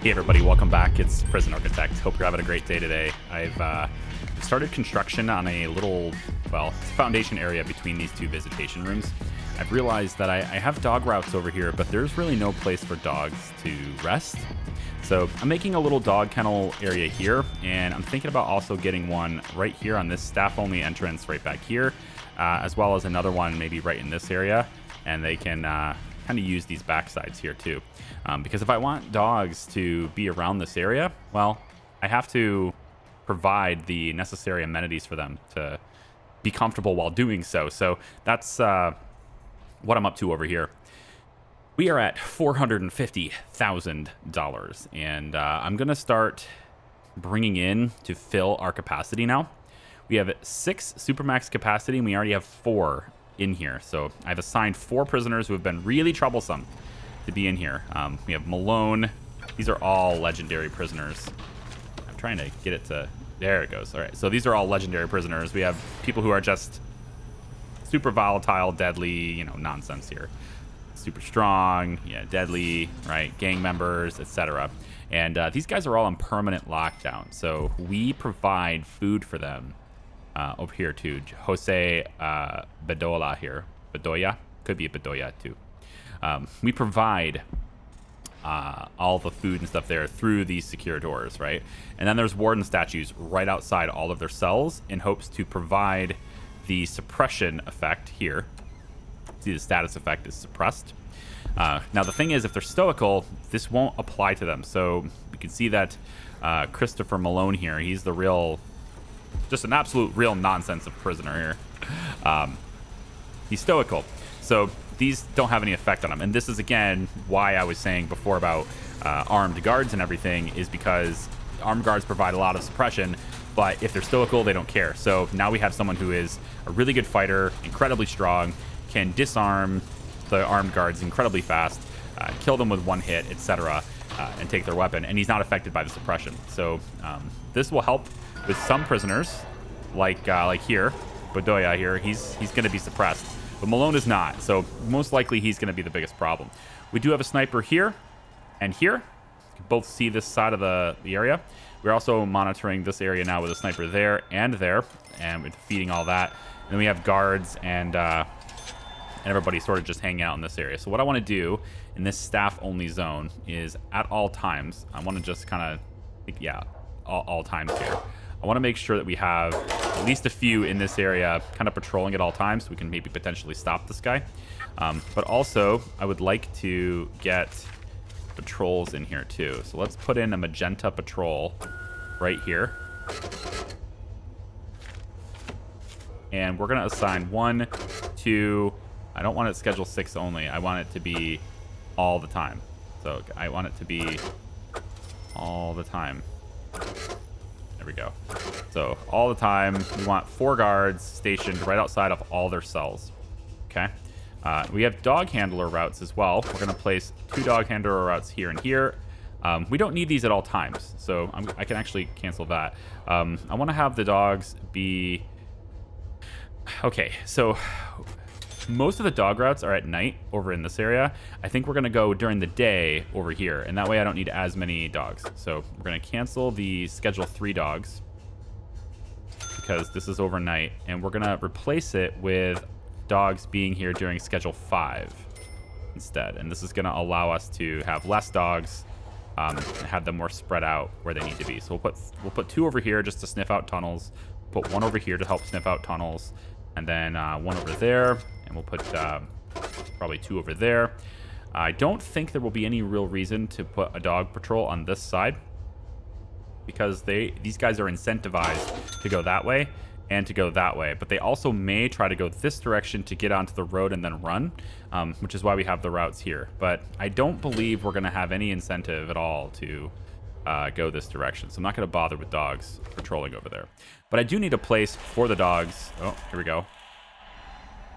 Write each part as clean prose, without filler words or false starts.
Hey everybody, welcome back. It's Prison Architect. Hope you're having a great day today. I've started construction on a little, it's a foundation area between these two visitation rooms. I've realized that I have dog routes over here, but there's really no place for dogs to rest. So I'm making a little dog kennel area here, and I'm thinking about also getting one right here on this staff-only entrance right back here, as well as another one maybe right in this area, and they can kind of use these backsides here too. Because if I want dogs to be around this area, well, I have to provide the necessary amenities for them to be comfortable while doing so. So that's what I'm up to over here. We are at $450,000, and I'm going to start bringing in to fill our capacity now. We have 6 Supermax capacity, and we already have 4 in here. So I've assigned 4 prisoners who have been really troublesome to be in here. We have Malone. These are all legendary prisoners. I'm trying to get it to... There it goes. All right, so these are all legendary prisoners. We have people who are just super volatile, deadly, nonsense here. Super strong, deadly, right? Gang members, etc. And these guys are all on permanent lockdown. So we provide food for them over here too. Jose Bedoya here. Bedoya? Could be a Bedoya too. We provide all the food and stuff there through these secure doors, right? And then there's warden statues right outside all of their cells in hopes to provide the suppression effect here. See, the status effect is suppressed. Now, the thing is, if they're stoical, this won't apply to them. So you can see that Christopher Malone here, he's the real, just an absolute real nonsense of prisoner here. He's stoical. So these don't have any effect on him. And this is, again, why I was saying before about armed guards and everything, is because armed guards provide a lot of suppression, but if they're stoical, they don't care. So now we have someone who is a really good fighter, incredibly strong, can disarm the armed guards incredibly fast, kill them with one hit, etc., and take their weapon, and he's not affected by the suppression. So this will help with some prisoners, like here, Bedoya here. He's going to be suppressed, but Malone is not. So most likely he's going to be the biggest problem. We do have a sniper here and here. You can both see this side of the area. We're also monitoring this area now with a sniper there, and we're feeding all that. And then we have guards and everybody sort of just hanging out in this area. So what I want to do in this staff-only zone is at all times, I want to just kind of, all times here. I want to make sure that we have at least a few in this area kind of patrolling at all times, so we can maybe potentially stop this guy. But also, I would like to get patrols in here too. So let's put in a magenta patrol right here. And we're going to assign 1, 2... I don't want it schedule 6 only. I want it to be all the time. So I want it to be all the time. There we go. So all the time, we want 4 guards stationed right outside of all their cells. Okay. We have dog handler routes as well. We're going to place 2 dog handler routes here and here. We don't need these at all times, so I can actually cancel that. I want to have the dogs be... Okay, so... most of the dog routes are at night over in this area. I think we're going to go during the day over here, and that way I don't need as many dogs. So we're going to cancel the schedule 3 dogs because this is overnight, and we're going to replace it with dogs being here during schedule 5 instead. And this is going to allow us to have less dogs and have them more spread out where they need to be. So we'll put 2 over here just to sniff out tunnels, put 1 over here to help sniff out tunnels, and then 1 over there, and we'll put probably 2 over there. I don't think there will be any real reason to put a dog patrol on this side because these guys are incentivized to go that way and to go that way, but they also may try to go this direction to get onto the road and then run, which is why we have the routes here. But I don't believe we're going to have any incentive at all to go this direction, so I'm not going to bother with dogs patrolling over there. But I do need a place for the dogs. Oh, here we go.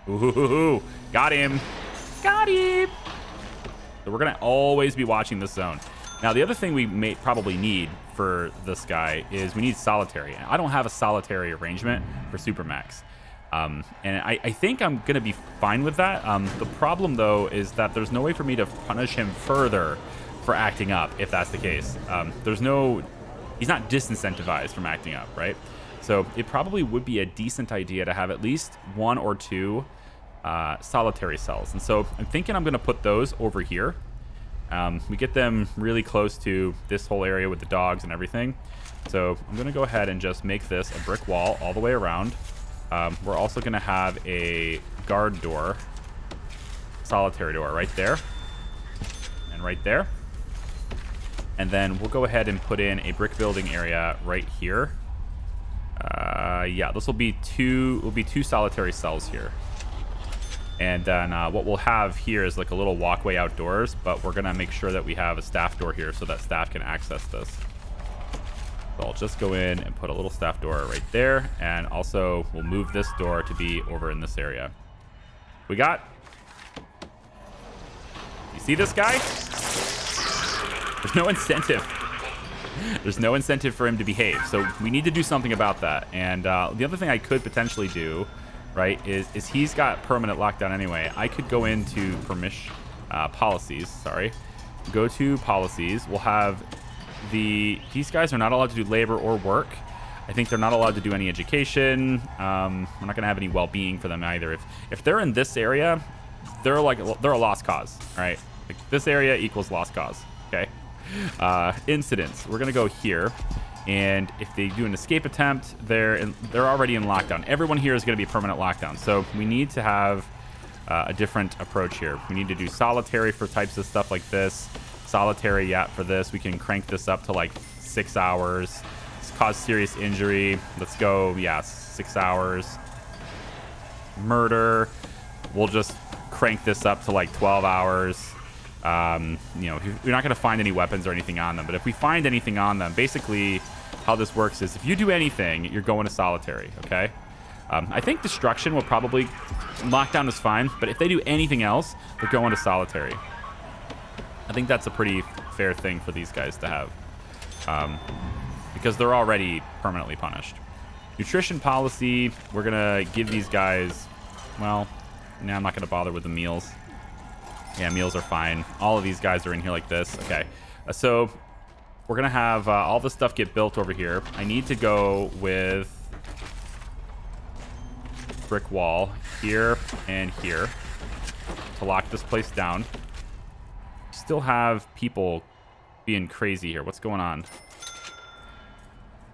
Ooh, got him. Got him. So we're going to always be watching this zone. Now, the other thing we may probably need for this guy is we need solitary. I don't have a solitary arrangement for Supermax. And I think I'm going to be fine with that. The problem, though, is that there's no way for me to punish him further for acting up if that's the case. There's no, he's not disincentivized from acting up, right? So it probably would be a decent idea to have at least 1 or 2 solitary cells. And so I'm thinking I'm going to put those over here. We get them really close to this whole area with the dogs and everything. So I'm going to go ahead and just make this a brick wall all the way around. We're also going to have a guard door, solitary door right there and right there. And then we'll go ahead and put in a brick building area right here. Yeah, this will be two solitary cells here. And then what we'll have here is like a little walkway outdoors, but we're going to make sure that we have a staff door here so that staff can access this. So I'll just go in and put a little staff door right there. And also we'll move this door to be over in this area. You see this guy? There's no incentive. There's no incentive for him to behave. So we need to do something about that. And the other thing I could potentially do, right, is he's got permanent lockdown anyway. I could go into policies, sorry. Go to policies. We'll have these guys are not allowed to do labor or work. I think they're not allowed to do any education. We're not going to have any well-being for them either. If they're in this area, they're a lost cause, right? Like this area equals lost cause, okay? Incidents. We're going to go here. And if they do an escape attempt, they're already in lockdown. Everyone here is going to be permanent lockdown. So we need to have a different approach here. We need to do solitary for types of stuff like this. Solitary, yeah, for this. We can crank this up to like 6 hours. It's cause serious injury. Let's go, yeah, 6 hours. Murder. We'll just crank this up to like 12 hours. You know, you're not going to find any weapons or anything on them. But if we find anything on them, basically how this works is if you do anything, you're going to solitary, okay? I think destruction will probably, lockdown is fine, but if they do anything else, they're going to solitary. I think that's a pretty fair thing for these guys to have, because they're already permanently punished. Nutrition policy, we're going to give these guys, well, nah, I'm not going to bother with the meals. Yeah, meals are fine. All of these guys are in here like this. Okay, so we're going to have all this stuff get built over here. I need to go with brick wall here and here to lock this place down. Still have people being crazy here. What's going on?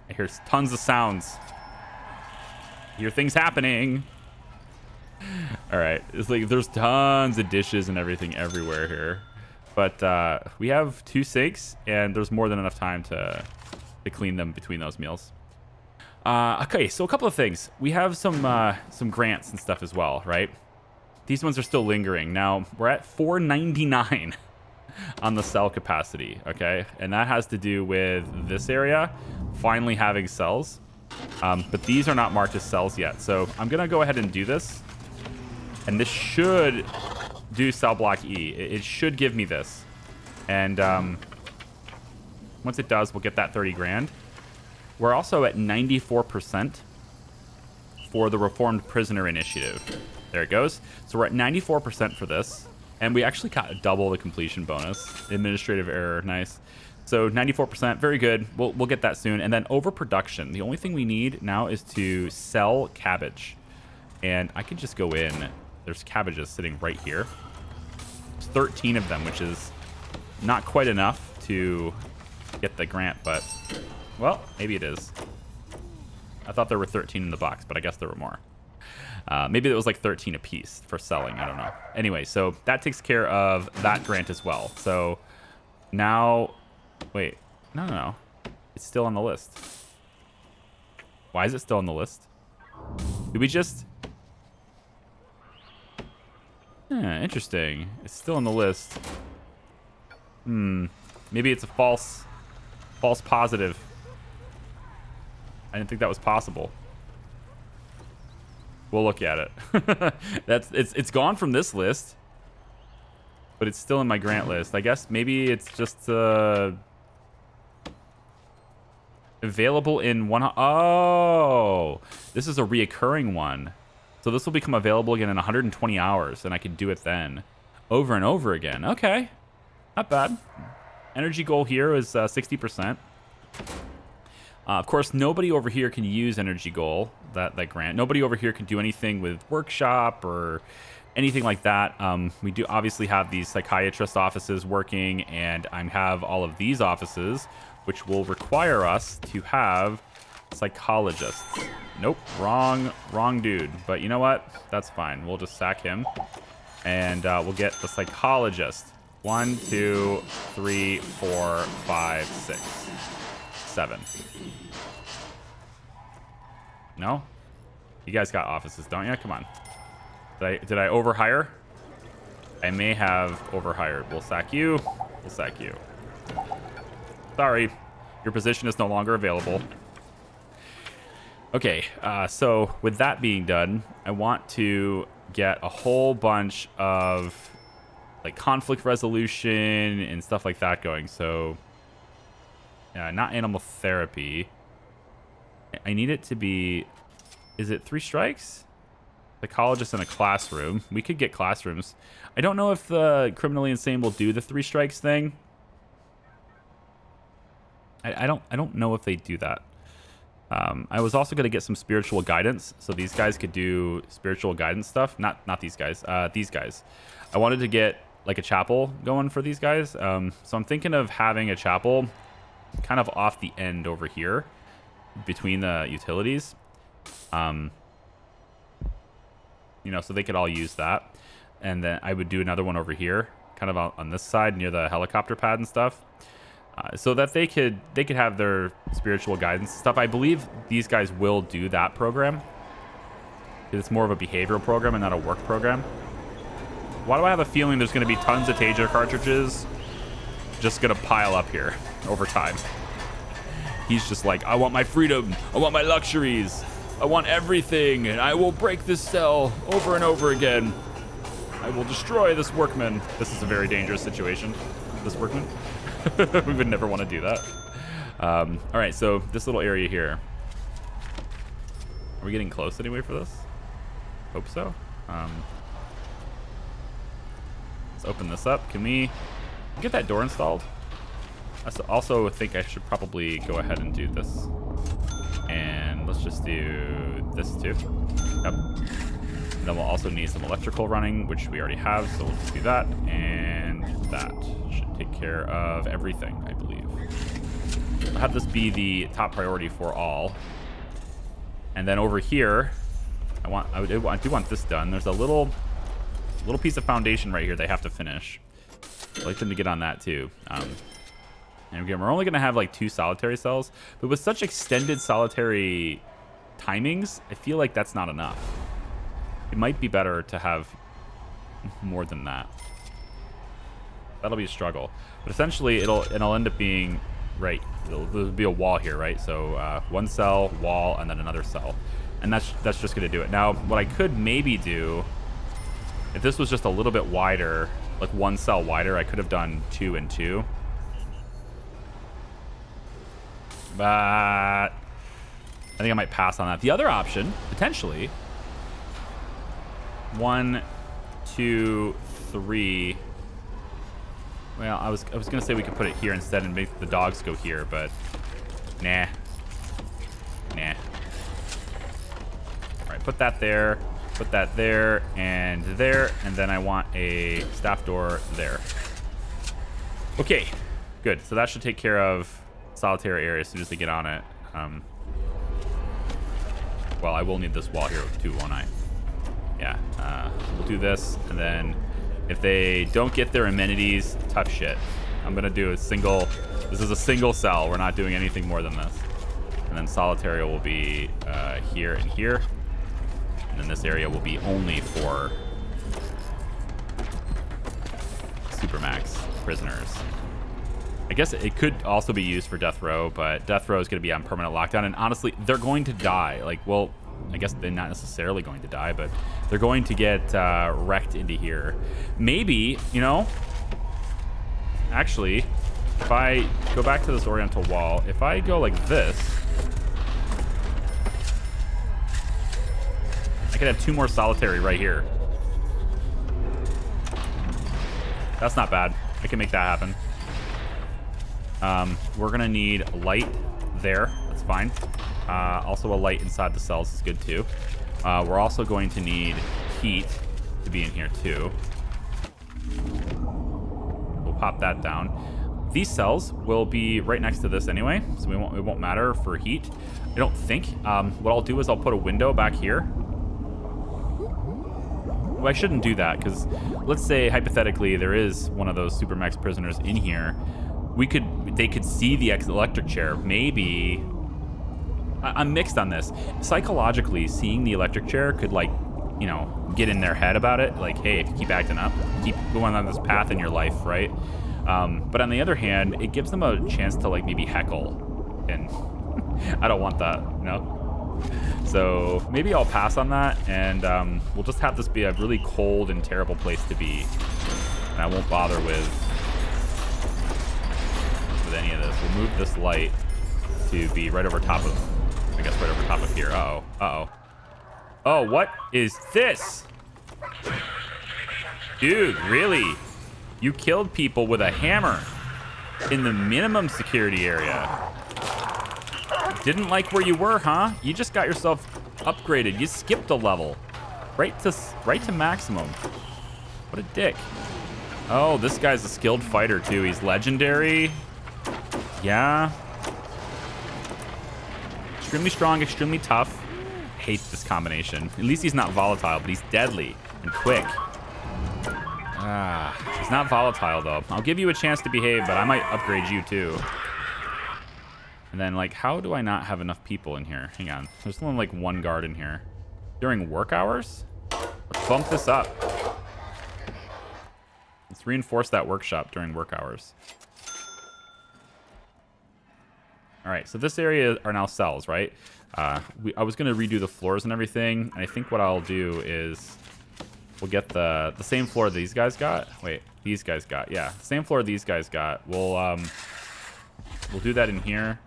I hear tons of sounds. I hear things happening. All right, it's like there's tons of dishes and everything everywhere here, but we have 2 sinks and there's more than enough time to clean them between those meals. Okay, so a couple of things. We have some grants and stuff as well, right? These ones are still lingering. Now we're at 499 on the cell capacity, okay, and that has to do with this area finally having cells, but these are not marked as cells yet. So I'm gonna go ahead and do this. And this should do cell block E. It should give me this. And once it does, we'll get that 30 grand. We're also at 94% for the Reformed Prisoner Initiative. There it goes. So we're at 94% for this. And we actually got double the completion bonus. Administrative error, nice. So 94%, very good. We'll get that soon. And then overproduction. The only thing we need now is to sell cabbage. And I could just go in. There's cabbages sitting right here. There's 13 of them, which is not quite enough to get the grant, but, well, maybe it is. I thought there were 13 in the box, but I guess there were more. Maybe it was like 13 a piece for selling. I don't know. Anyway, so that takes care of that grant as well. So now, wait, no. It's still on the list. Why is it still on the list? Did we just... interesting. It's still on the list. Maybe it's a false positive. I didn't think that was possible. We'll look at it. It's gone from this list, but it's still in my grant list. I guess maybe it's just available in one. Oh, this is a reoccurring one. So this will become available again in 120 hours, and I can do it then over and over again. Okay, not bad. energy goal here is 60%. Of course, nobody over here can use energy goal, that grant. Nobody over here can do anything with workshop or anything like that. We do obviously have these psychiatrist offices working, and I have all of these offices, which will require us to have psychologists. Nope, wrong dude. But you know what? That's fine. We'll just sack him, and we'll get the psychologist. 1, 2, 3, 4, 5, 6, 7. No? You guys got offices, don't you? Come on. Did I overhire? I may have overhired. We'll sack you. We'll sack you. Sorry. Your position is no longer available. Okay, so with that being done, I want to get a whole bunch of like conflict resolution and stuff like that going. So, not animal therapy. I need it to be, is it 3 strikes? Psychologist in a classroom. We could get classrooms. I don't know if the criminally insane will do the 3 strikes thing. I don't know if they do that. I was also going to get some spiritual guidance, so these guys could do spiritual guidance stuff. Not these guys. These guys. I wanted to get like a chapel going for these guys. So I'm thinking of having a chapel kind of off the end over here between the utilities. So they could all use that. And then I would do another one over here, kind of on this side near the helicopter pad and stuff. So that they could have their spiritual guidance stuff. I believe these guys will do that program. It's more of a behavioral program and not a work program. Why do I have a feeling there's going to be tons of Taser cartridges just going to pile up here over time? He's just like, I want my freedom. I want my luxuries. I want everything. And I will break this cell over and over again. I will destroy this workman. This is a very dangerous situation. This workman. We would never want to do that. All right, so this little area here. Are we getting close anyway for this? Hope so. Let's open this up. Can we get that door installed? I also think I should probably go ahead and do this. And let's just do this too. Yep. And then we'll also need some electrical running, which we already have, so we'll just do that. And that should take care of everything, I believe. I'll have this be the top priority for all. And then over here, I do want this done. There's a little piece of foundation right here they have to finish. I'd like them to get on that too. And again, we're only going to have like 2 solitary cells, but with such extended solitary timings, I feel like that's not enough. It might be better to have more than that. That'll be a struggle, but essentially it'll end up being right. There'll be a wall here, right? So 1 cell, wall, and then another cell, and that's just going to do it. Now, what I could maybe do, if this was just a little bit wider, like 1 cell wider, I could have done 2 and 2. But I think I might pass on that. The other option, potentially, 1, 2, 3. Well, I was gonna say we could put it here instead and make the dogs go here, but nah. All right, put that there, and then I want a staff door there. Okay, good. So that should take care of solitary area as soon as they get on it. Well, I will need this wall here too, won't I? Yeah, we'll do this, and then if they don't get their amenities, tough shit. I'm gonna do this is a single cell. We're not doing anything more than this. And then solitary will be here and here. And then this area will be only for Supermax prisoners. I guess it could also be used for death row, but death row is going to be on permanent lockdown. And honestly, they're going to die. Like, well, I guess they're not necessarily going to die, but they're going to get wrecked into here. Maybe, actually, if I go back to this oriental wall, if I go like this, I could have 2 more solitary right here. That's not bad. I can make that happen. We're going to need a light there. That's fine. Also a light inside the cells is good too. We're also going to need heat to be in here too. We'll pop that down. These cells will be right next to this anyway, so it won't matter for heat. I don't think. What I'll do is I'll put a window back here. Well, I shouldn't do that because let's say hypothetically there is one of those supermax prisoners in here. They could see the electric chair. Maybe I'm mixed on this. Psychologically, seeing the electric chair could, like, you know, get in their head about it. Like, hey, if you keep acting up, keep going on this path in your life, right? But on the other hand, it gives them a chance to, like, maybe heckle, and I don't want that, you know? So maybe I'll pass on that, and we'll just have this be a really cold and terrible place to be, and I won't bother with any of this. We'll move this light to be right over top of, I guess right over top of here. Uh-oh. Oh, what is this? Dude, really? You killed people with a hammer in the minimum security area. Didn't like where you were, huh? You just got yourself upgraded. You skipped a level. Right to maximum. What a dick. Oh, this guy's a skilled fighter too. He's legendary. Yeah. Extremely strong, extremely tough. Hate this combination. At least he's not volatile, but he's deadly and quick. He's not volatile though. I'll give you a chance to behave, but I might upgrade you too. And then, like, how do I not have enough people in here? Hang on. There's only like one guard in here. During work hours? Let's bump this up. Let's reinforce that workshop during work hours. All right, so this area are now cells, right? I was going to redo the floors and everything, and I think what I'll do is we'll get the same floor these guys got. Wait, these guys got. Yeah, same floor these guys got. We'll do that in here.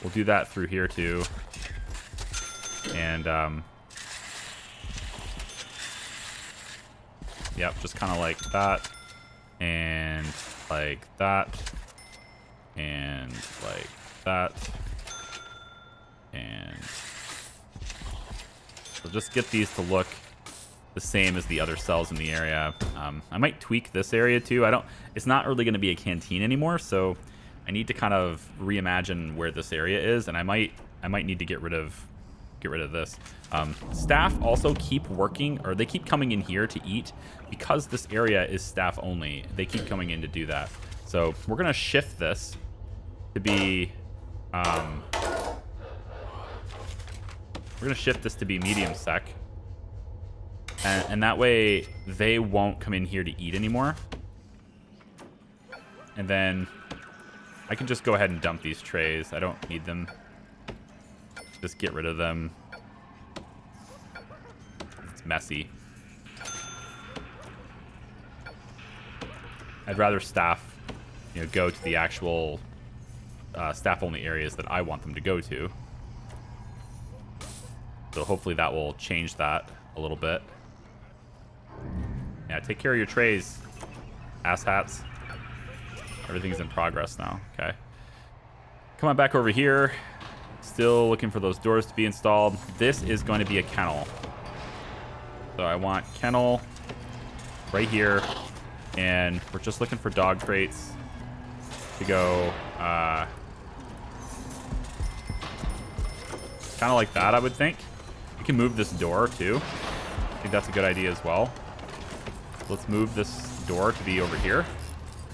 We'll do that through here too. And yep, just kind of like that, and like that, and like that, and we'll just get these to look the same as the other cells in the area. I might tweak this area too. It's not really going to be a canteen anymore, so I need to kind of reimagine where this area is, and I might need to get rid of this. Staff also keep working, or they keep coming in here to eat because this area is staff only. They keep coming in to do that. So we're gonna shift this to be medium sec, and that way they won't come in here to eat anymore. And then I can just go ahead and dump these trays. I don't need them. Just get rid of them. It's messy. I'd rather staff, go to the actual staff-only areas that I want them to go to. So hopefully that will change that a little bit. Yeah, take care of your trays, asshats. Everything's in progress now. Okay. Come on back over here. Still looking for those doors to be installed. This is going to be a kennel. So I want kennel right here. And we're just looking for dog crates to go kind of like that, I would think. We can move this door too. I think that's a good idea as well. Let's move this door to be over here.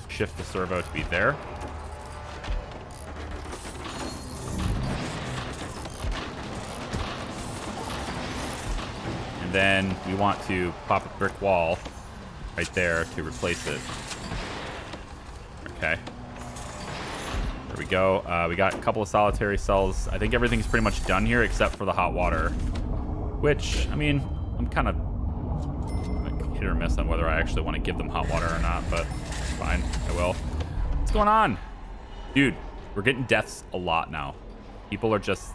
Shift the servo to be there. And then we want to pop a brick wall right there to replace it. Okay. There we go. We got a couple of solitary cells. I think everything's pretty much done here except for the hot water, which, I mean, I'm kind of like hit or miss on whether I actually want to give them hot water or not, but fine, I will. What's going on? Dude, we're getting deaths a lot now. People are just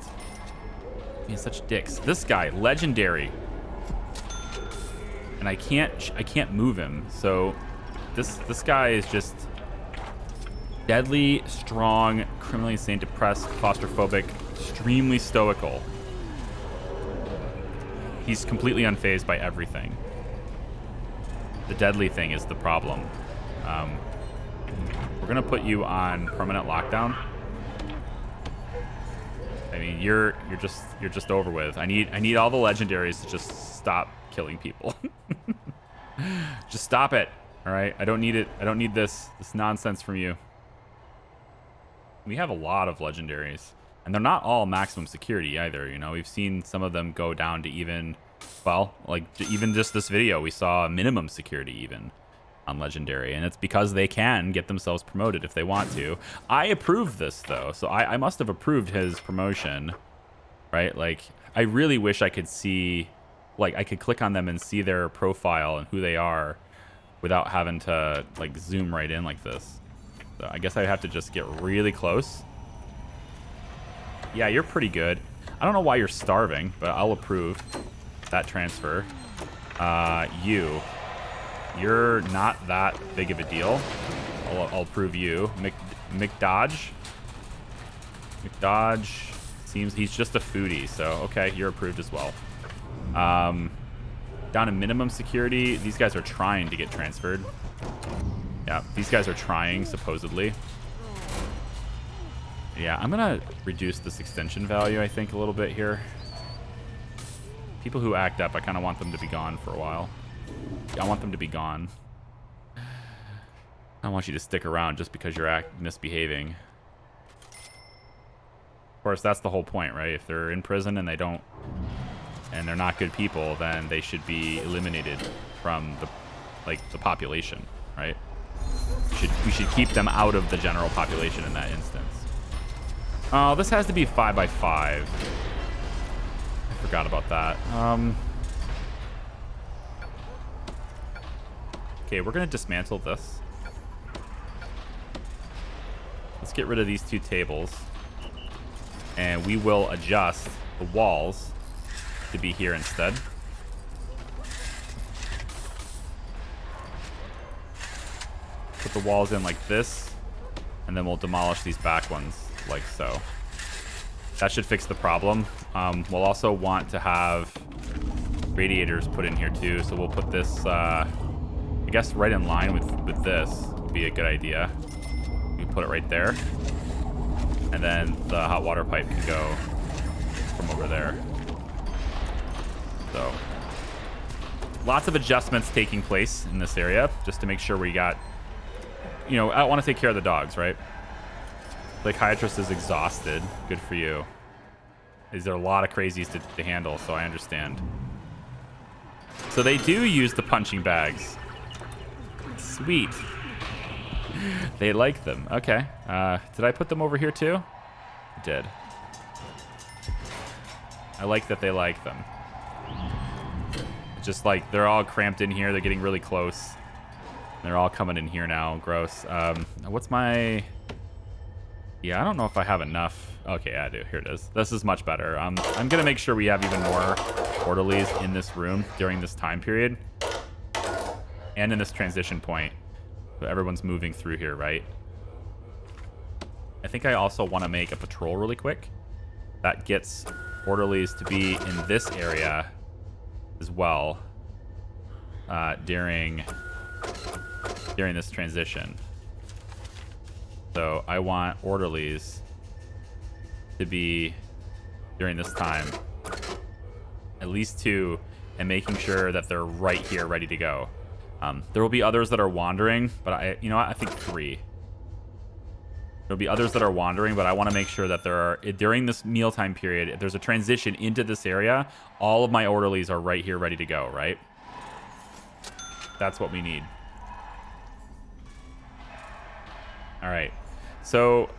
being such dicks. This guy, legendary. And I can't move him. So this guy is just Deadly, strong, criminally insane, depressed, claustrophobic, extremely stoical. He's completely unfazed by everything. The deadly thing is the problem. We're gonna put you on permanent lockdown. I mean, you're just over with. I need all the legendaries to just stop killing people. Just stop it. All right, I don't need it. I don't need this nonsense from you. We have a lot of legendaries, and they're not all maximum security either. You know, we've seen some of them go down to even, well, like even just this video, we saw minimum security even on legendary, and it's because they can get themselves promoted if they want to. I approve this though, so I must have approved his promotion, right? Like, I really wish I could see, like, I could click on them and see their profile and who they are without having to like zoom right in like this. So I guess I have to just get really close. Yeah, you're pretty good. I don't know why you're starving, but I'll approve that transfer. You're not that big of a deal. I'll approve you. McDodge seems he's just a foodie, so okay, you're approved as well. Down to minimum security. These guys are trying to get transferred. Yeah, these guys are trying, supposedly. Yeah, I'm gonna reduce this extension value, I think, a little bit here. People who act up, I kind of want them to be gone for a while. I want them to be gone. I don't want you to stick around just because you're misbehaving. Of course, that's the whole point, right? If they're in prison and they're not good people, then they should be eliminated from the population, right? We should keep them out of the general population in that instance. Oh, this has to be 5x5. I forgot about that. Okay, we're gonna dismantle this. Let's get rid of these two tables, and we will adjust the walls to be here instead. Put the walls in like this, and then we'll demolish these back ones like so. That should fix the problem. We'll also want to have radiators put in here too, so we'll put this, I guess, right in line with this would be a good idea. We put it right there, and then the hot water pipe can go from over there. So, lots of adjustments taking place in this area just to make sure we got, you know, I want to take care of the dogs, right? The psychiatrist is exhausted. Good for you. These are a lot of crazies to handle, so I understand. So they do use the punching bags. Sweet. They like them. Okay. Did I put them over here too? I did. I like that they like them. Just like they're all cramped in here. They're getting really close. They're all coming in here now. Gross. What's my... Yeah, I don't know if I have enough. Okay, I do. Here it is. This is much better. I'm going to make sure we have even more orderlies in this room during this time period. And in this transition point. So everyone's moving through here, right? I think I also want to make a patrol really quick. That gets orderlies to be in this area as well during this transition. So I want orderlies to be during this time, at least 2, and making sure that they're right here ready to go. There will be others that are wandering, but you know what? I think 3. There'll be others that are wandering, but I want to make sure that there are, during this mealtime period, if there's a transition into this area, all of my orderlies are right here ready to go, right? That's what we need. All right. So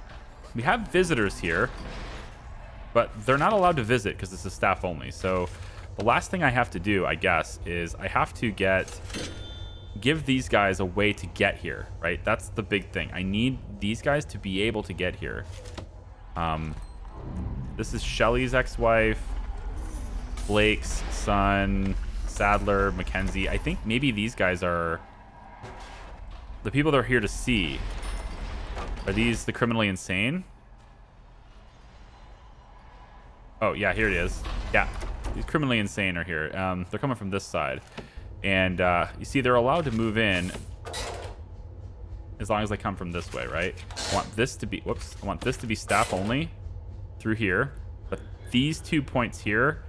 we have visitors here, but they're not allowed to visit because this is staff only. So the last thing I have to do, I guess, is I have to give these guys a way to get here, right? That's the big thing. I need these guys to be able to get here. This is Shelly's ex-wife, Blake's son, Sadler, Mackenzie. I think maybe these guys are the people that are here to see. Are these the criminally insane? Oh, yeah, here it is. Yeah, these criminally insane are here. They're coming from this side. And you see, they're allowed to move in as long as they come from this way, right? I want this to be, whoops, I want this to be staff only through here. But these 2 points here,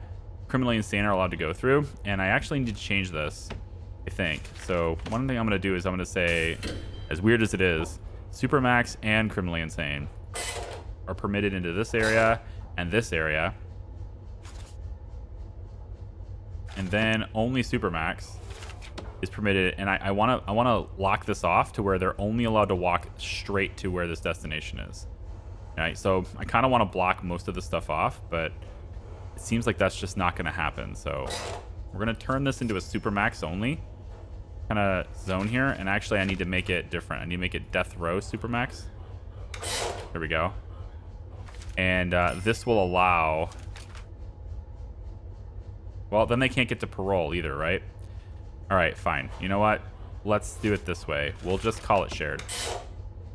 criminally insane are allowed to go through. And I actually need to change this, I think. So one thing I'm going to do is I'm going to say, as weird as it is, Supermax and criminally insane are permitted into this area and this area. And then only Supermax is permitted, and I want to lock this off to where they're only allowed to walk straight to where this destination is. All right, so I kind of want to block most of the stuff off, but it seems like that's just not going to happen. So we're going to turn this into a Supermax only kind of zone here, and actually I need to make it different. I need to make it death row Supermax. There we go. And this will allow... Well, then they can't get to parole either, right? All right, fine. You know what? Let's do it this way. We'll just call it shared.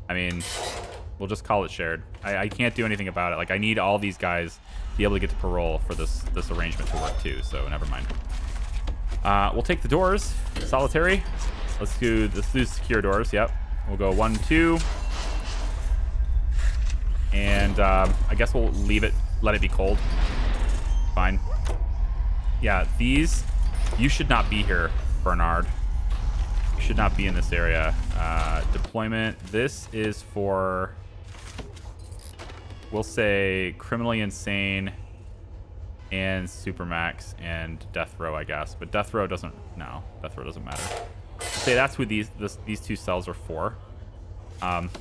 I mean, we'll just call it shared. I can't do anything about it. Like, I need all these guys to be able to get to parole for this arrangement to work too, so never mind. We'll take the doors. Solitary. Let's do secure doors. Yep. We'll go 1, 2. And I guess we'll leave it, let it be cold. Fine. Yeah, these, you should not be here, Bernard. You should not be in this area. Deployment, this is for, we'll say, criminally insane and Supermax and death row, I guess. But death row doesn't, no, death row doesn't matter. Say that's who these 2 cells are for.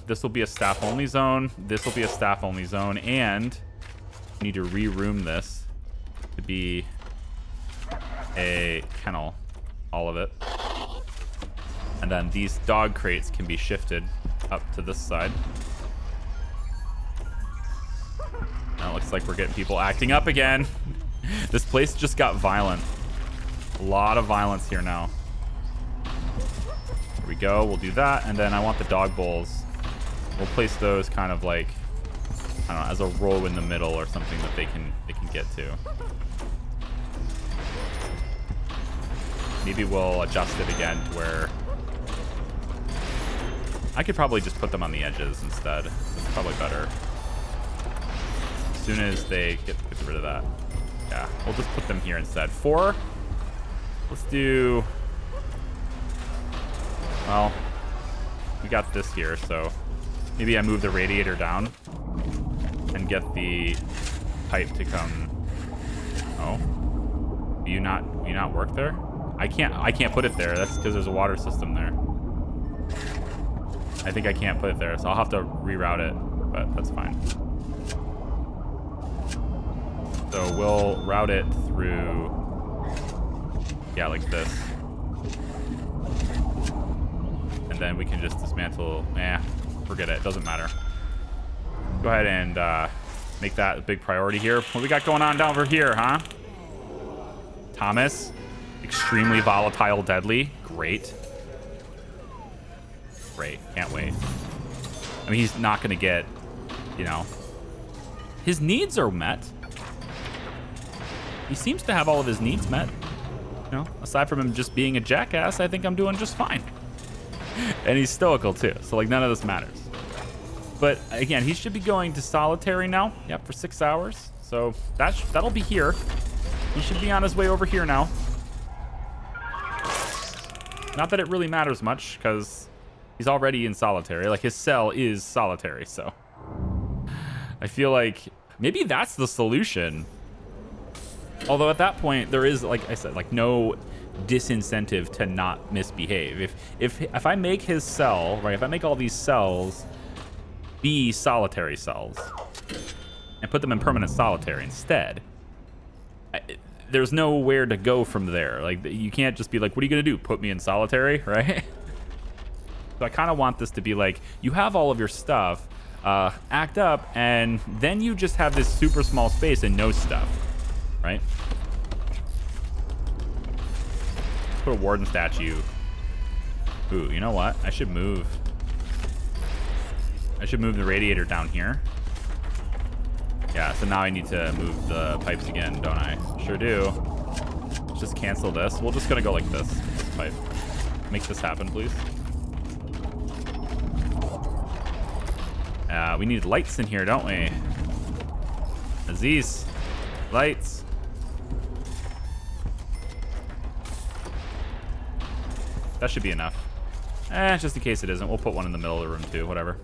This will be a staff-only zone. This will be a staff-only zone. And we need to re-room this to be a kennel, all of it. And then these dog crates can be shifted up to this side. Now it looks like we're getting people acting up again. This place just got violent. A lot of violence here now. There we go. We'll do that. And then I want the dog bowls. We'll place those kind of like, I don't know, as a row in the middle or something that they can get to. Maybe we'll adjust it again to where I could probably just put them on the edges instead. That's probably better. As soon as they get rid of that. Yeah, we'll just put them here instead. 4. Let's do... Well, we got this here, so maybe I move the radiator down and get the pipe to come. Oh, you not work there? I can't put it there. That's because there's a water system there. I think I can't put it there, so I'll have to reroute it, but that's fine. So we'll route it through, yeah, like this. And then we can just dismantle, forget it, doesn't matter. Go ahead and make that a big priority here. What we got going on down over here, huh? Thomas, extremely volatile, deadly, great. Great, can't wait. I mean, he's not gonna get, you know, his needs are met. He seems to have all of his needs met. You know, aside from him just being a jackass, I think I'm doing just fine. And he's stoical too, so like none of this matters. But again, he should be going to solitary now. Yep, for 6 hours. So that'll be here. He should be on his way over here now. Not that it really matters much, because he's already in solitary. Like, his cell is solitary, so I feel like maybe that's the solution. Although at that point, there is, like I said, like no disincentive to not misbehave. If I make his cell, right, if I make all these cells be solitary cells and put them in permanent solitary instead, there's nowhere to go from there. Like, you can't just be like, what are you gonna do? Put me in solitary, right? So I kind of want this to be like, you have all of your stuff, act up, and then you just have this super small space and no stuff, right? Put a warden statue. Ooh, you know what? I should move I should move the radiator down here. Yeah, so now I need to move the pipes again, don't I? Sure do. Let's just cancel this. We're just gonna go like this pipe. Make this happen, please. We need lights in here, don't we? Aziz, lights. That should be enough. Just in case it isn't, we'll put one in the middle of the room too, whatever.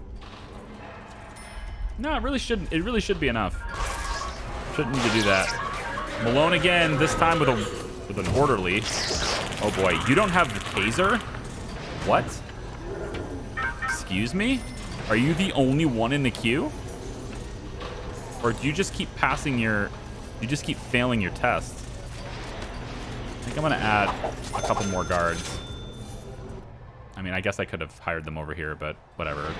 No, it really shouldn't. It really should be enough. Shouldn't need to do that. Malone again, this time with an orderly. Oh boy, you don't have the taser? What? Excuse me? Are you the only one in the queue? Or do you just keep passing your... You just keep failing your test? I think I'm gonna add a couple more guards. I mean, I guess I could have hired them over here, but whatever.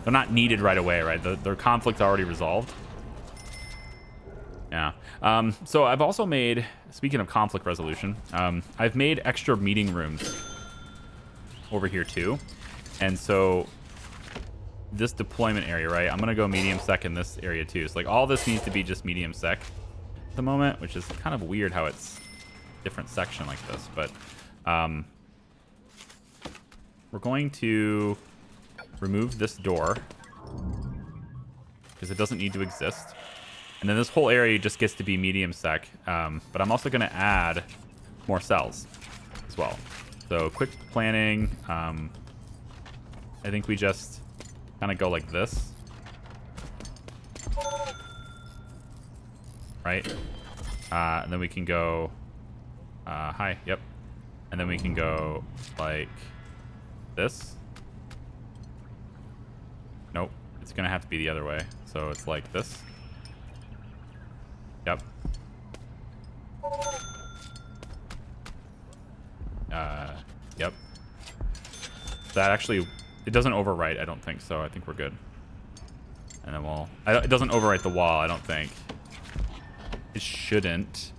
They're not needed right away, right? Their conflict's already resolved. Yeah. So I've also made, speaking of conflict resolution, I've made extra meeting rooms over here too. And so this deployment area, right? I'm going to go medium sec in this area too. So like all this needs to be just medium sec at the moment, which is kind of weird how it's different section like this. But we're going to remove this door because it doesn't need to exist. And then this whole area just gets to be medium sec. But I'm also going to add more cells as well. So quick planning. I think we just kind of go like this. Right? And then we can go... hi, yep. And then we can go like this. Nope. It's going to have to be the other way. So it's like this. Yep. Yep. That actually... It doesn't overwrite, I don't think so. I think we're good. And then we'll... it doesn't overwrite the wall, I don't think. It shouldn't.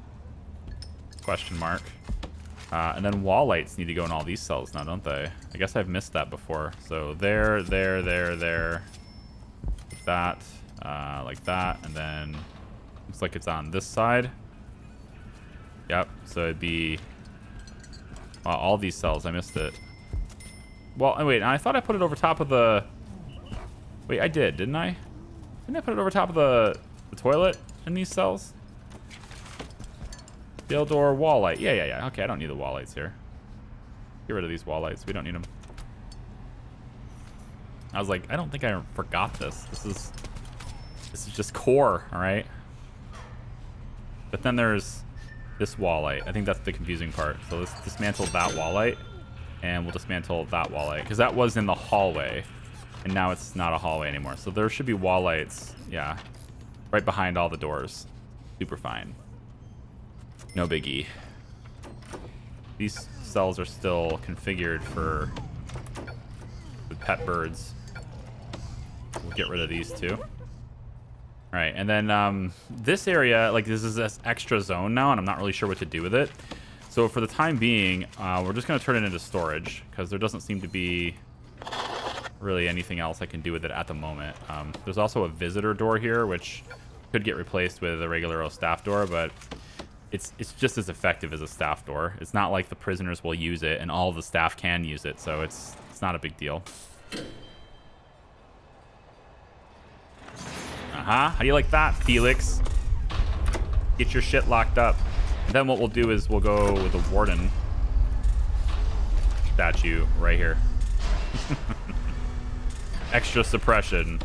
Question mark. And then wall lights need to go in all these cells now, don't they? I guess I've missed that before. So there, there, there, there. Like that. And then... Looks like it's on this side. Yep. So it'd be... all these cells. I missed it. Well, wait. I thought I put it over top of the... Wait, I did, didn't I? Didn't I put it over top of the toilet in these cells? Jail door, wall light. Yeah. Okay, I don't need the wall lights here. Get rid of these wall lights. We don't need them. I was like, I don't think I forgot this. This is just core, all right? But then there's this wall light. I think that's the confusing part. So let's dismantle that wall light. And we'll dismantle that wall light. Because that was in the hallway. And now it's not a hallway anymore. So there should be wall lights. Yeah. Right behind all the doors. Super fine. No biggie. These cells are still configured for the pet birds. We'll get rid of these too. All right, and then this area, like this is this extra zone now, and I'm not really sure what to do with it. So for the time being, we're just going to turn it into storage because there doesn't seem to be really anything else I can do with it at the moment. There's also a visitor door here, which could get replaced with a regular old staff door, but it's just as effective as a staff door. It's not like the prisoners will use it and all of the staff can use it, so it's not a big deal. How do you like that, Felix? Get your shit locked up. And then what we'll do is we'll go with the warden statue right here. Extra suppression.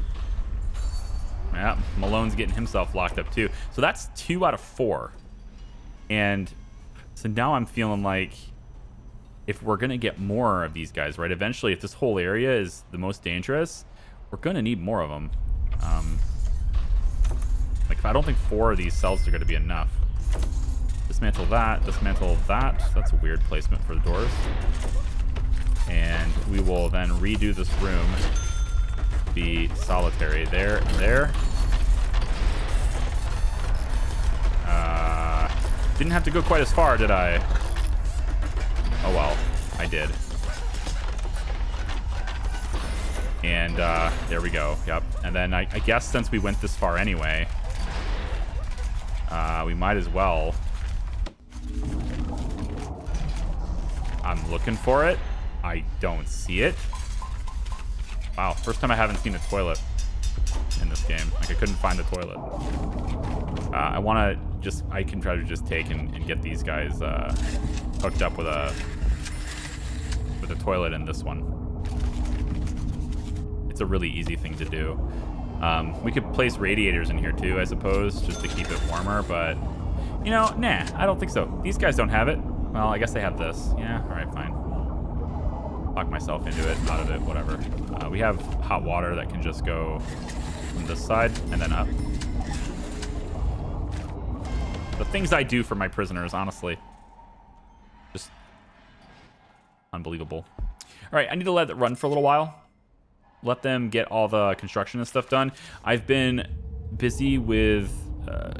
Yeah, Malone's getting himself locked up too. So that's 2 out of 4. And so now I'm feeling like if we're going to get more of these guys, right? Eventually, if this whole area is the most dangerous, we're going to need more of them. Like, I don't think 4 of these cells are going to be enough. Dismantle that. Dismantle that. That's a weird placement for the doors. And we will then redo this room. Be solitary. There. Didn't have to go quite as far, did I? Oh well, I did. And there we go. Yep. And then I guess since we went this far anyway, we might as well. I'm looking for it. I don't see it. Wow, first time I haven't seen a toilet in this game. Like, I couldn't find the toilet. I can try to just take and get these guys hooked up with a toilet in this one. It's a really easy thing to do. We could place radiators in here too, I suppose, just to keep it warmer, but you know, nah, I don't think so. These guys don't have it. Well, I guess they have this. Yeah, all right, fine. Lock myself into it, out of it, whatever. We have hot water that can just go from this side and then up. The things I do for my prisoners, honestly, just unbelievable. All right, I need to let it run for a little while. Let them get all the construction and stuff done. I've been busy with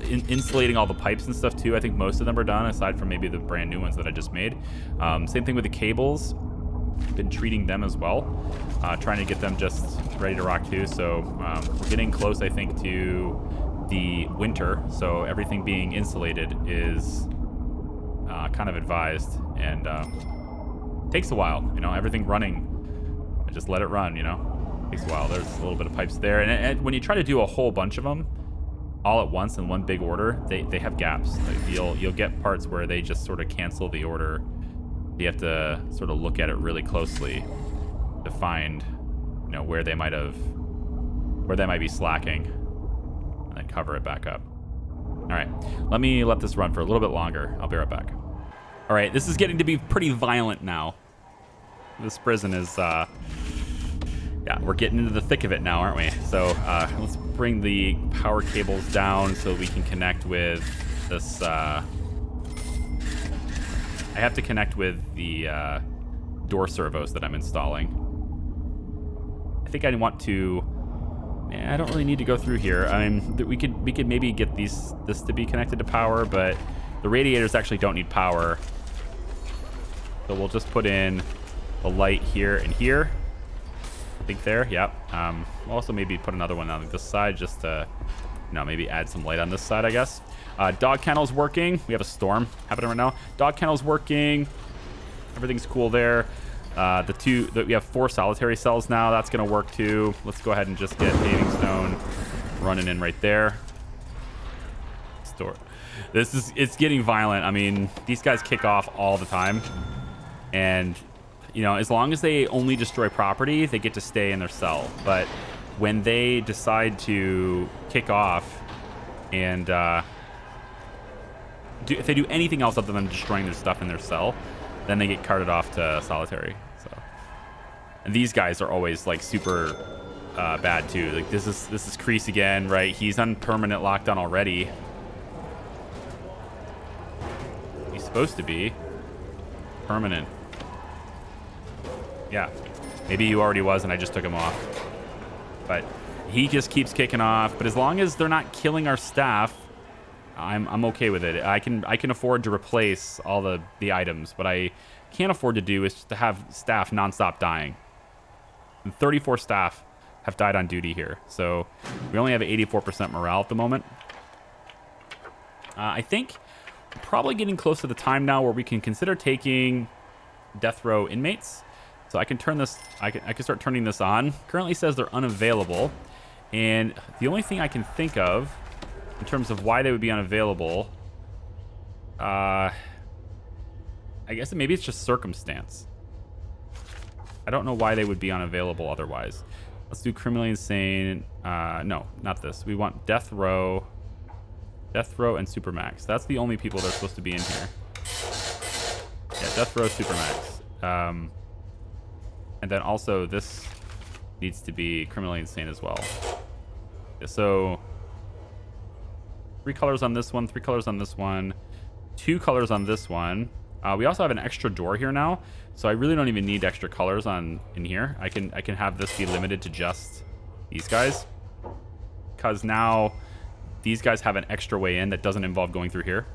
insulating all the pipes and stuff too. I think most of them are done, aside from maybe the brand new ones that I just made. Same thing with the cables. Been treating them as well, trying to get them just ready to rock too. So we're getting close, I think, to the winter. So everything being insulated is kind of advised, and takes a while. You know, everything running. I just let it run. You know, takes a while. There's a little bit of pipes there, and when you try to do a whole bunch of them all at once in one big order, they have gaps. Like you'll get parts where they just sort of cancel the order. You have to sort of look at it really closely to find, you know, where they might be slacking, and then cover it back up. All right, let me let this run for a little bit longer. I'll be right back. All right, this is getting to be pretty violent now. This prison is, yeah, we're getting into the thick of it now, aren't we? So let's bring the power cables down so we can connect with this. I have to connect with the door servos that I'm installing. I think I want to. I don't really need to go through here. I mean, we could maybe get this to be connected to power, but the radiators actually don't need power. So we'll just put in a light here and here. I think there. Yep. We'll also maybe put another one on this side just to, you know, maybe add some light on this side, I guess. Dog kennel's working. We have a storm happening right now. Dog kennel's working. Everything's cool there. We have 4 solitary cells now. That's going to work too. Let's go ahead and just get paving stone running in right there. It's getting violent. I mean, these guys kick off all the time. And, you know, as long as they only destroy property, they get to stay in their cell. But when they decide to kick off and if they do anything else other than destroying their stuff in their cell, then they get carted off to solitary. So, and these guys are always like super bad too. Like this is Crease again, right? He's on permanent lockdown already. He's supposed to be permanent. Yeah, maybe he already was, and I just took him off. But he just keeps kicking off. But as long as they're not killing our staff, I'm okay with it. I can afford to replace all the items. What I can't afford to do is just to have staff nonstop dying. And 34 staff have died on duty here, so we only have 84% morale at the moment. I think we're probably getting close to the time now where we can consider taking death row inmates. So I can turn this. I can start turning this on. Currently says they're unavailable, and the only thing I can think of in terms of why they would be unavailable, I guess maybe it's just circumstance. I don't know why they would be unavailable otherwise. Let's do criminally insane. No, not this. We want death row and supermax. That's the only people that are supposed to be in here. Yeah, death row, supermax. And then also this needs to be criminally insane as well. Yeah, so 3 colors on this one, 3 colors on this one, 2 colors on this one. We also have an extra door here now, so I really don't even need extra colors in here. I can have this be limited to just these guys, because now these guys have an extra way in that doesn't involve going through here.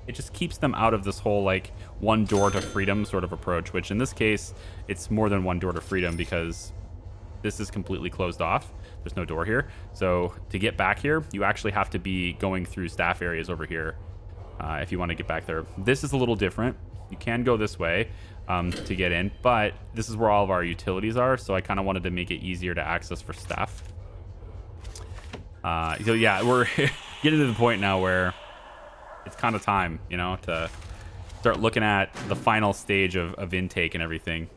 It just keeps them out of this whole like one door to freedom sort of approach, which in this case it's more than one door to freedom, because this is completely closed off. There's no door here. So to get back here, you actually have to be going through staff areas over here if you want to get back there. This is a little different. You can go this way to get in, but this is where all of our utilities are. So I kind of wanted to make it easier to access for staff. So yeah, we're getting to the point now where it's kind of time, you know, to start looking at the final stage of intake and everything.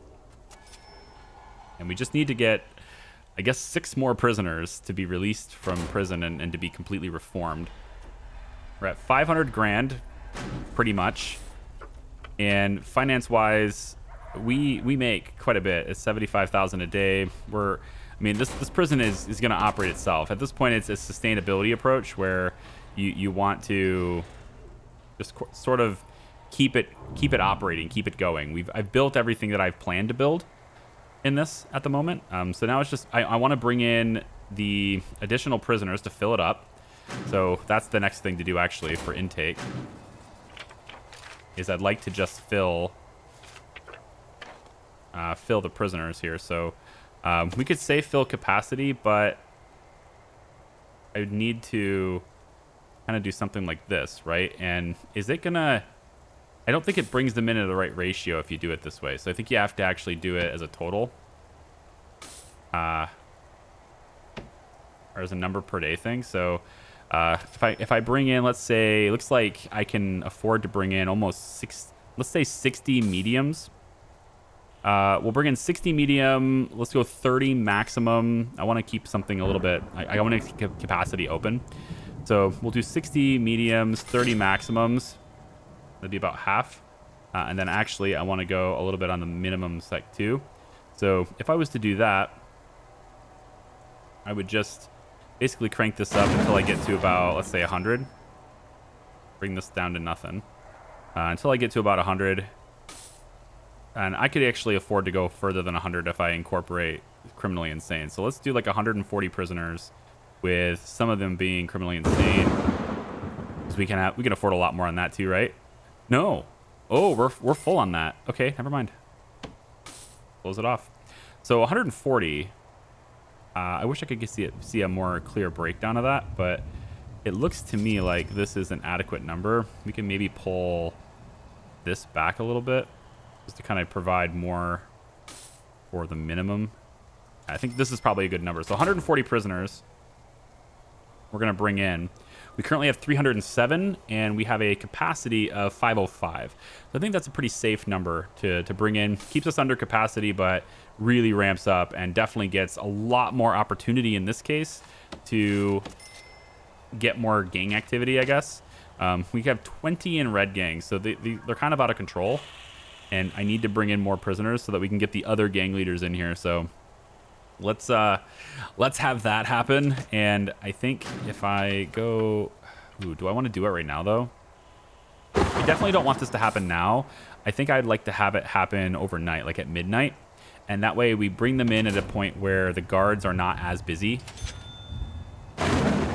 And we just need to get, I guess, 6 more prisoners to be released from prison and to be completely reformed. We're at 500 grand, pretty much. And finance-wise, we make quite a bit. It's 75,000 a day. I mean, this prison is going to operate itself. At this point, it's a sustainability approach where you want to just sort of keep it operating, keep it going. I've built everything that I've planned to build in this at the moment. So now it's just I want to bring in the additional prisoners to fill it up. So that's the next thing to do actually for intake. Is I'd like to just fill the prisoners here. So we could say fill capacity, but I would need to kind of do something like this, right? And is it gonna? I don't think it brings them in at the right ratio if you do it this way. So I think you have to actually do it as a total. Or as a number per day thing. So if I bring in, let's say, it looks like I can afford to bring in almost 60 mediums. We'll bring in 60 medium. Let's go 30 maximum. I want to keep something a little bit, I want to keep capacity open. So we'll do 60 mediums, 30 maximums. That'd be about half. And then actually I want to go a little bit on the minimum sec too. So if I was to do that, I would just basically crank this up until I get to about, let's say 100. Bring this down to nothing. Until I get to about 100. And I could actually afford to go further than 100 if I incorporate criminally insane. So let's do like 140 prisoners with some of them being criminally insane. Because we can afford a lot more on that too, right? No. Oh, we're full on that. Okay, never mind. Close it off. So 140. I wish I could see a more clear breakdown of that, but it looks to me like this is an adequate number. We can maybe pull this back a little bit just to kind of provide more for the minimum. I think this is probably a good number. So 140 prisoners we're going to bring in. We currently have 307, and we have a capacity of 505. So I think that's a pretty safe number to bring in. Keeps us under capacity, but really ramps up and definitely gets a lot more opportunity in this case to get more gang activity, I guess. We have 20 in red gangs, so they're kind of out of control. And I need to bring in more prisoners so that we can get the other gang leaders in here. So let's have that happen. And I think if I go, do I want to do it right now though? I definitely don't want this to happen now. I think I'd like to have it happen overnight, like at midnight. And that way we bring them in at a point where the guards are not as busy.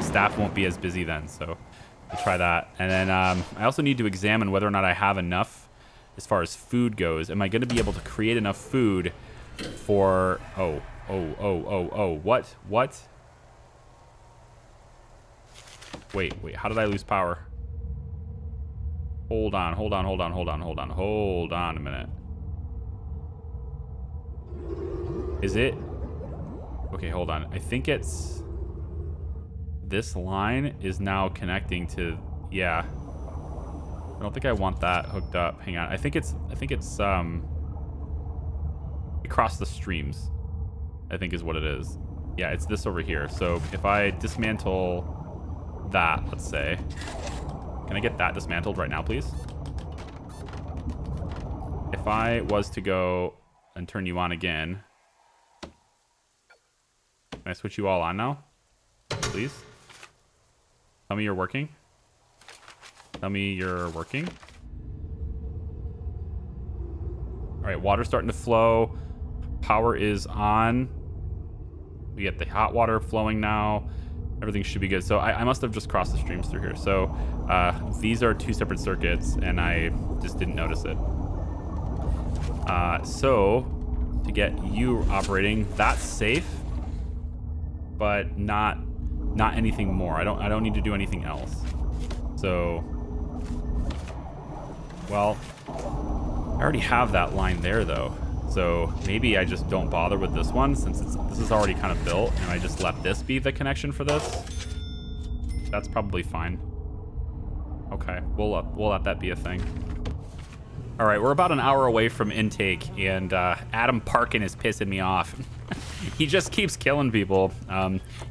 Staff won't be as busy then. So we'll try that. And then I also need to examine whether or not I have enough as far as food goes. Am I going to be able to create enough food for... What? Wait, how did I lose power? Hold on a minute. Is it? Okay, hold on. I think it's... This line is now connecting to... Yeah. I don't think I want that hooked up. Hang on. I think it's across the streams, I think is what it is. Yeah, it's this over here. So if I dismantle that, let's say, can I get that dismantled right now, please? If I was to go and turn you on again, can I switch you all on now, please? Tell me you're working. Tell me you're working. All right, water's starting to flow. Power is on. We get the hot water flowing now. Everything should be good. So I must have just crossed the streams through here. So these are 2 separate circuits, and I just didn't notice it. So to get you operating, that's safe. but not anything more. I don't need to do anything else. So, well, I already have that line there though. So maybe I just don't bother with this one since this is already kind of built, and I just let this be the connection for this. That's probably fine. Okay, we'll let that be a thing. All right, we're about an hour away from intake, and Adam Parkin is pissing me off. He just keeps killing people.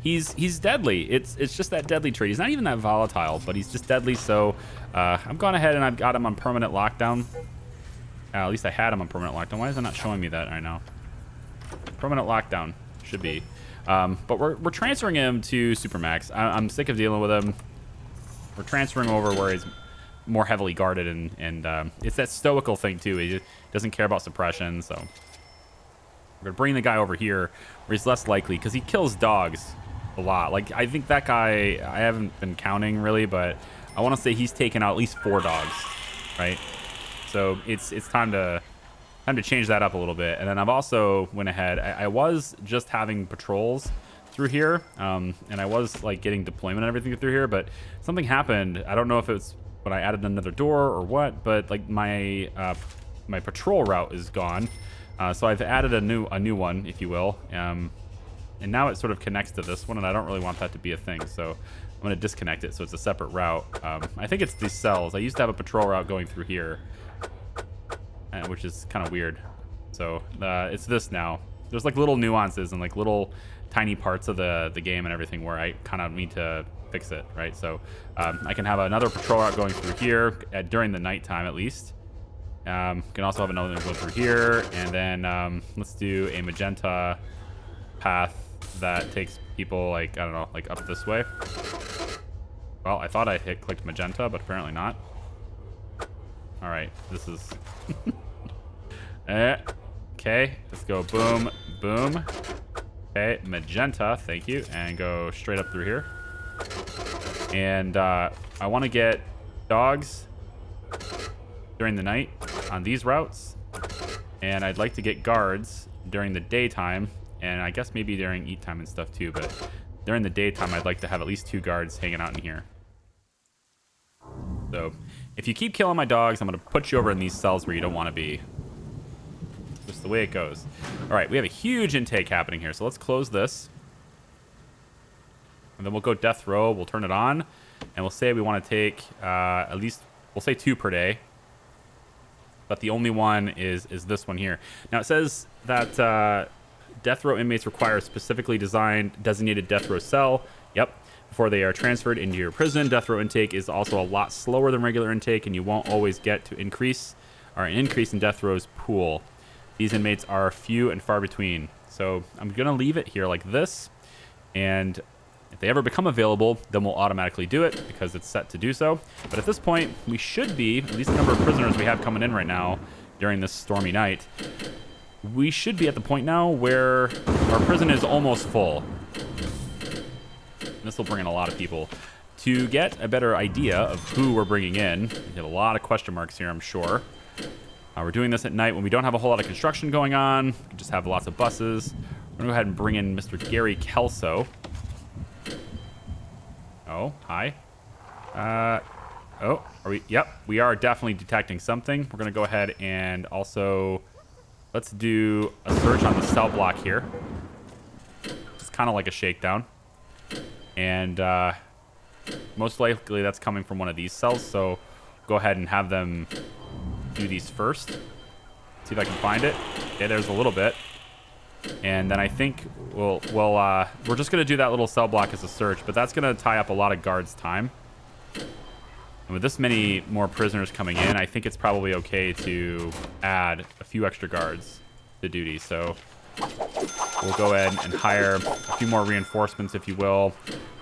He's deadly. It's just that deadly trait. He's not even that volatile, but he's just deadly. So I've gone ahead and I've got him on permanent lockdown. At least I had him on permanent lockdown. Why is it not showing me that right now? Permanent lockdown should be. But we're transferring him to Supermax. I'm sick of dealing with him. We're transferring over where he's more heavily guarded, and it's that stoical thing too. He doesn't care about suppression, so we're gonna bring the guy over here where he's less likely, because he kills dogs a lot. Like, I think that guy, I haven't been counting really, but I want to say he's taken out at least 4 dogs, right? So it's time to change that up a little bit. And then I've also went ahead. I was just having patrols through here, and I was like getting deployment and everything through here, but something happened. I don't know if it's when I added another door or what, but like my patrol route is gone. So I've added a new one, if you will, and now it sort of connects to this one, and I don't really want that to be a thing. So I'm going to disconnect it so it's a separate route. I think it's these cells. I used to have a patrol route going through here, which is kind of weird. So it's this now. There's like little nuances and like little tiny parts of the game and everything where I kind of need to fix it, right? So I can have another patrol route going through here during the nighttime at least. Can also have another one go through here, and then let's do a magenta path that takes people like, I don't know, like up this way. Well, I thought I clicked magenta, but apparently not. All right, this is okay, let's go boom, boom. Okay, magenta, thank you, and go straight up through here. And I want to get dogs during the night on these routes, and I'd like to get guards during the daytime, and I guess maybe during eat time and stuff too, but during the daytime I'd like to have at least 2 guards hanging out in here. So if you keep killing my dogs, I'm going to put you over in these cells where you don't want to be. Just the way it goes. All right, we have a huge intake happening here, so let's close this. And then we'll go death row, we'll turn it on, and we'll say we want to take at least, we'll say 2 per day. But the only one is this one here. Now it says that death row inmates require a specifically designed, designated death row cell. Yep. Before they are transferred into your prison. Death row intake is also a lot slower than regular intake, and you won't always get to an increase in death row's pool. These inmates are few and far between. So I'm going to leave it here like this, and if they ever become available, then we'll automatically do it because it's set to do so. But at this point, we should be, at least the number of prisoners we have coming in right now during this stormy night, we should be at the point now where our prison is almost full. This will bring in a lot of people. To get a better idea of who we're bringing in, we have a lot of question marks here, I'm sure. We're doing this at night when we don't have a whole lot of construction going on. We can just have lots of buses. We're going to go ahead and bring in Mr. Gary Kelso. Oh, hi. Oh, are we? Yep, we are definitely detecting something. We're going to go ahead and also, let's do a search on the cell block here. It's kind of like a shakedown. And most likely that's coming from one of these cells, so go ahead and have them do these first. See if I can find it. Okay, there's a little bit. And then I think we're just going to do that little cell block as a search, but that's going to tie up a lot of guards' time. And with this many more prisoners coming in, I think it's probably okay to add a few extra guards to duty. So we'll go ahead and hire a few more reinforcements, if you will.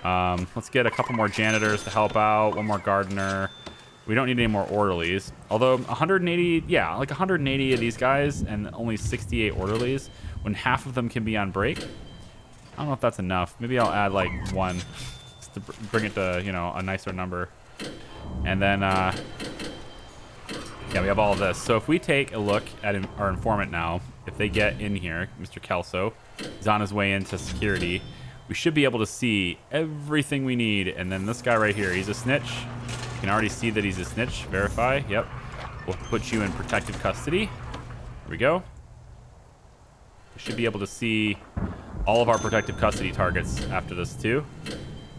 Let's get a couple more janitors to help out, 1 more gardener. We don't need any more orderlies. Although 180, yeah, like 180 of these guys and only 68 orderlies, when half of them can be on break. I don't know if that's enough. Maybe I'll add like 1 just to bring it to, you know, a nicer number. And then, yeah, we have all of this. So if we take a look at our informant now, if they get in here, Mr. Kelso, he's on his way into security. we should be able to see everything we need. And then this guy right here, he's a snitch. You can already see that he's a snitch. Verify. Yep. We'll put you in protective custody. There we go. We should be able to see all of our protective custody targets after this too.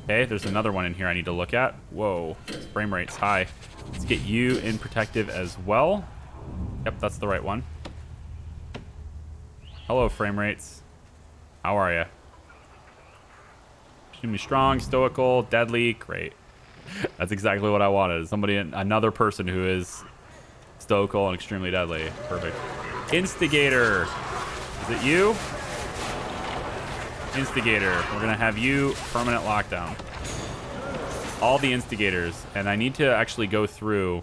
Okay, there's another one in here I need to look at. Whoa, this frame rate's high. Let's get you in protective as well. Yep, that's the right one. Hello, frame rates. How are you? Extremely strong, stoical, deadly. Great. That's exactly what I wanted. Somebody, another person who is stoical and extremely deadly. Perfect. Instigator. Is it you? Instigator. We're going to have you permanent lockdown. All the instigators. And I need to actually go through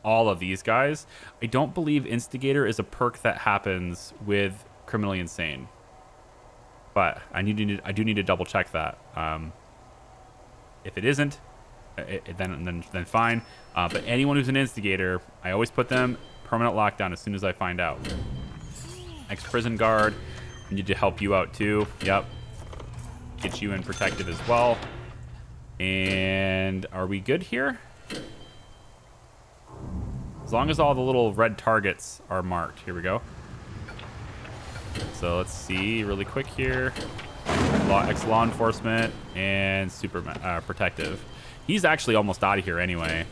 all of these guys. I don't believe Instigator is a perk that happens with Criminally Insane. But I do need to double check that. If it isn't, then fine. But anyone who's an Instigator, I always put them permanent lockdown as soon as I find out. Ex-prison guard. I need to help you out too. Yep. Get you in protective as well. And are we good here? As long as all the little red targets are marked. Here we go. So let's see really quick here. Ex-law enforcement and super protective. He's actually almost out of here anyway.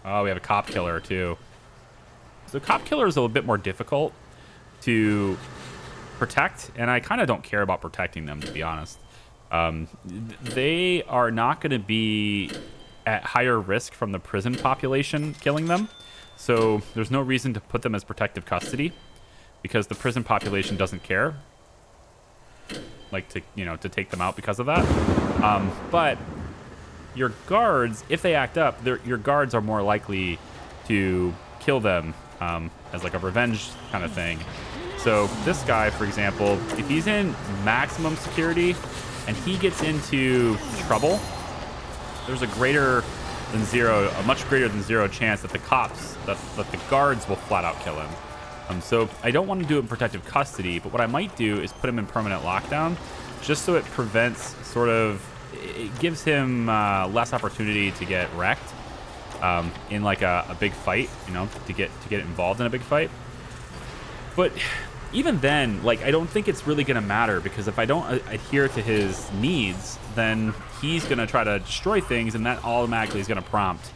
Oh, we have a cop killer too. So cop killer is a little bit more difficult to protect, and I kind of don't care about protecting them, to be honest. They are not going to be at higher risk from the prison population killing them, so there's no reason to put them as protective custody because the prison population doesn't care, like to take them out because of that. But your guards, if they act up, your guards are more likely to kill them as like a revenge kind of thing. So this guy, for example, if he's in maximum security and he gets into trouble, there's a much greater than zero chance that the cops, that the guards will flat out kill him. So I don't want to do it in protective custody, but what I might do is put him in permanent lockdown, just so it prevents it gives him less opportunity to get wrecked in like a big fight, to get involved in a big fight. But even then, like, I don't think it's really going to matter, because if I don't adhere to his needs, then he's going to try to destroy things, and that automatically is going to prompt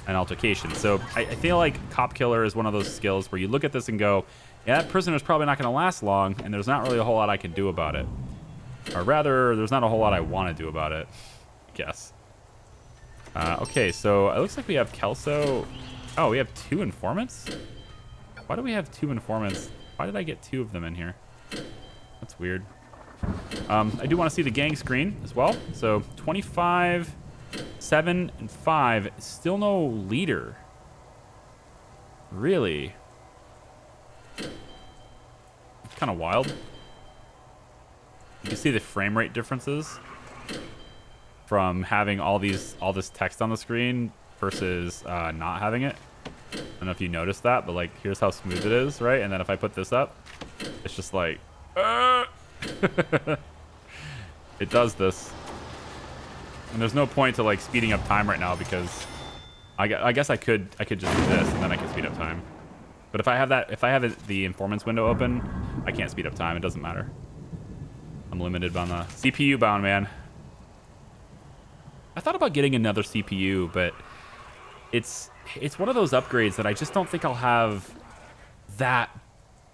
an altercation. So I feel like cop killer is one of those skills where you look at this and go, yeah, that prisoner's probably not going to last long, and there's not really a whole lot I can do about it. Or rather, there's not a whole lot I want to do about it, I guess. Okay, so it looks like we have Kelso. Oh, we have 2 informants? Why do we have 2 informants? Why did I get 2 of them in here? That's weird. I do want to see the gang screen as well. So 25, 7, and 5. Still no leader. Really? It's kind of wild. You can see the frame rate differences from having all this text on the screen versus not having it. I don't know if you noticed that, but like, here's how smooth it is, right? And then if I put this up, it's just like, it does this. And there's no point to like speeding up time right now, because I guess I could just do this and then I can speed up time. But if I have the informants window open, I can't speed up time. It doesn't matter. I'm limited on the CPU bound, man. I thought about getting another CPU, but it's one of those upgrades that I just don't think I'll have that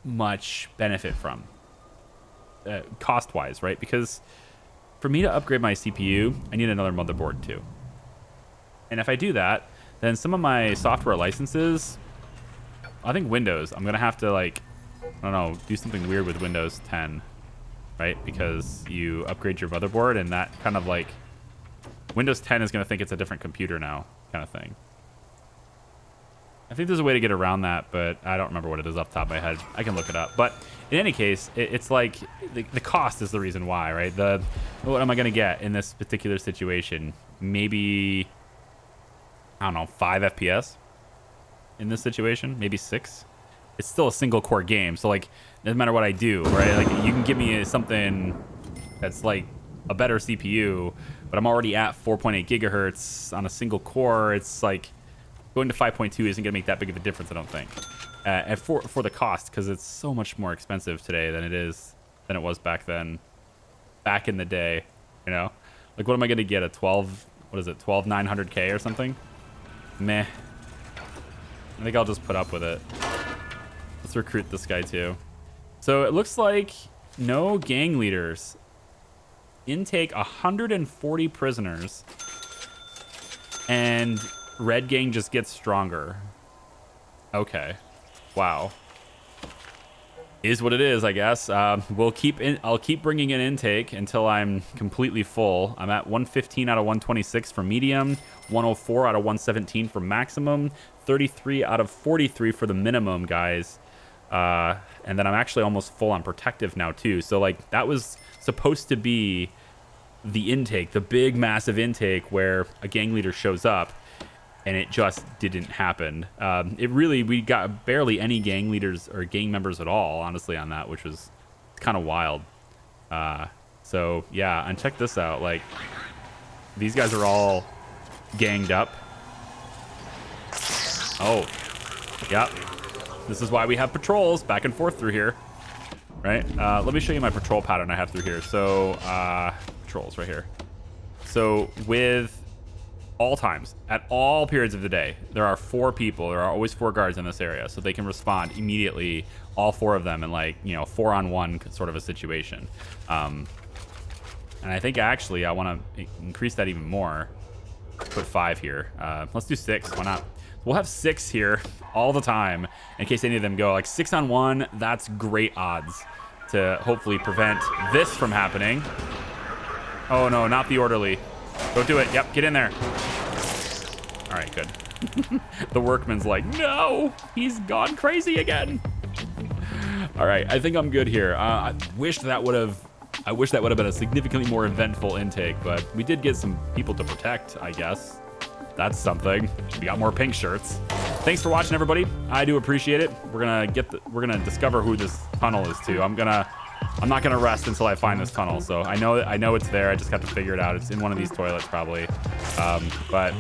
much benefit from, cost-wise, right? Because for me to upgrade my CPU, I need another motherboard too. And if I do that, then some of my software licenses, I think Windows, I'm gonna have to, like, I don't know, do something weird with Windows 10, right? Because you upgrade your motherboard, and that kind of like, Windows 10 is gonna think it's a different computer now, kind of thing. I think there's a way to get around that, but I don't remember what it is off the top of my head. I can look it up. But in any case, it's like the cost is the reason why, right? What am I going to get in this particular situation? Maybe, I don't know, 5 FPS in this situation, maybe 6. It's still a single core game. So like, Doesn't matter what I do, right? Like, you can give me something that's like a better CPU, but I'm already at 4.8 gigahertz on a single core. It's like going to 5.2 isn't gonna make that big of a difference, I don't think. And for the cost, because it's so much more expensive today than it was back then, back in the day. You know, like, what am I gonna get? A 12? What is it? 12,900K or something? Meh. I think I'll just put up with it. Let's recruit this guy too. So it looks like no gang leaders. Intake 140 prisoners, and red gang just gets stronger. Okay, wow. Is what it is, I guess. I'll keep bringing in intake until I'm completely full. I'm at 115 out of 126 for medium, 104 out of 117 for maximum, 33 out of 43 for the minimum, guys. And then I'm actually almost full on protective now too. So like, that was supposed to be the intake, the big massive intake where a gang leader shows up, and it just didn't happen. We got barely any gang leaders or gang members at all, honestly, on that, which was kind of wild. So yeah, and check this out. Like, these guys are all ganged up. Oh, yep. This is why we have patrols back and forth through here, right? Let me show you my patrol pattern I have through here. So patrols right here. So with all times, at all periods of the day, there are 4 people. There are always 4 guards in this area, so they can respond immediately, all 4 of them, in, like, 4-on-1 sort of a situation. And I think actually I want to increase that even more. Put 5 here. Let's do 6. Why not? We'll have 6 here all the time in case any of them go. Like, 6-on-1, that's great odds to hopefully prevent this from happening. Oh no, not the orderly. Don't do it. Yep, get in there. All right, good. The workman's like, no, he's gone crazy again. All right, I think I'm good here. I wish that would have been a significantly more eventful intake, but we did get some people to protect, I guess. That's something. We got more pink shirts. Thanks for watching, everybody. I do appreciate it. We're gonna discover who this tunnel is to. I'm not gonna rest until I find this tunnel. So I know it's there. I just got to figure it out. It's in one of these toilets probably. But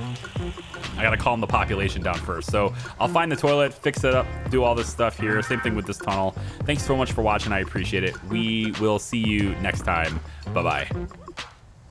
I gotta calm the population down first. So I'll find the toilet, fix it up, do all this stuff here. Same thing with this tunnel. Thanks so much for watching. I appreciate it. We will see you next time. Bye-bye.